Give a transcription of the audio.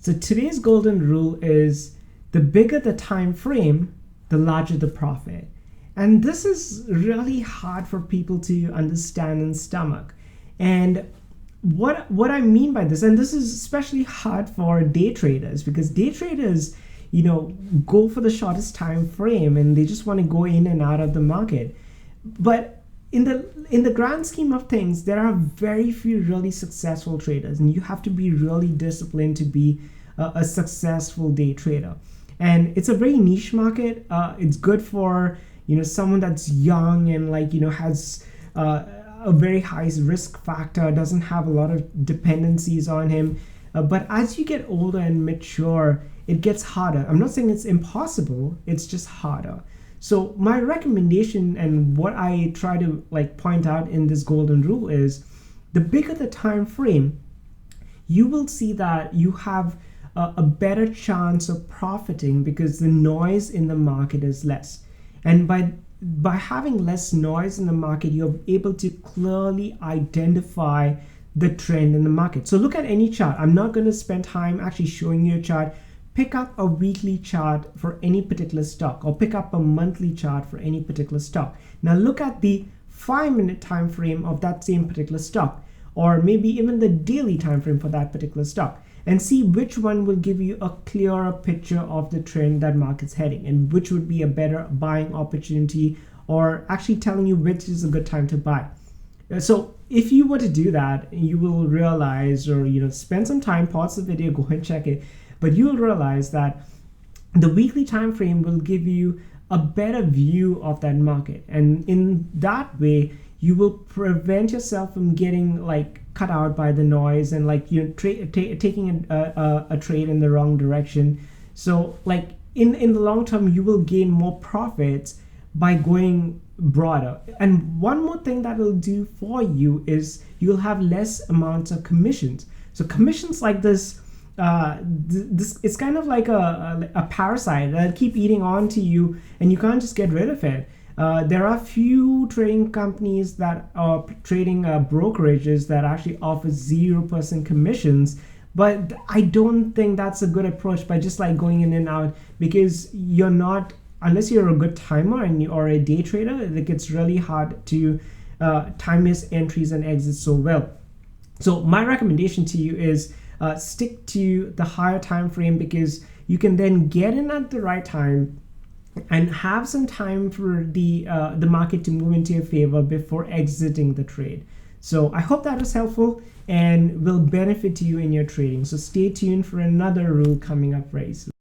So today's golden rule is the bigger the time frame, the larger the profit. And this is really hard for people to understand and stomach. And what I mean by this, and this is especially hard for day traders, because day traders, go for the shortest time frame and they just want to go in and out of the market. But in the grand scheme of things, there are very few really successful traders, and you have to be really disciplined to be a successful day trader. And it's a very niche market. It's good for someone that's young and has a very high risk factor, doesn't have a lot of dependencies on him. But as you get older and mature, it gets harder. I'm not saying it's impossible, it's just harder. So my recommendation and what I try to point out in this golden rule is the bigger the time frame, you will see that you have a better chance of profiting because the noise in the market is less. And by having less noise in the market, you're able to clearly identify the trend in the market. So look at any chart. I'm not going to spend time actually showing you a chart. Pick up a weekly chart for any particular stock, or pick up a monthly chart for any particular stock. Now look at the 5-minute time frame of that same particular stock, or maybe even the daily time frame for that particular stock, and see which one will give you a clearer picture of the trend that market's heading, and which would be a better buying opportunity, or actually telling you which is a good time to buy. So if you were to do that, you will realize, or spend some time, pause the video, go and check it, but you will realize that the weekly time frame will give you a better view of that market, and in that way you will prevent yourself from getting cut out by the noise and taking a trade in the wrong direction. So in the long term, you will gain more profits by going broader. And one more thing that will do for you is you'll have less amounts of commissions. So commissions like this, it's kind of like a parasite that keep eating onto you, and you can't just get rid of it. There are few trading companies that are trading brokerages that actually offer 0% commissions, but I don't think that's a good approach by just going in and out, because you're not, unless you're a good timer or a day trader, it's really hard to time your entries and exits so well. So my recommendation to you is stick to the higher time frame, because you can then get in at the right time and have some time for the market to move into your favor before exiting the trade. So I hope that was helpful and will benefit you in your trading. So stay tuned for another rule coming up very soon.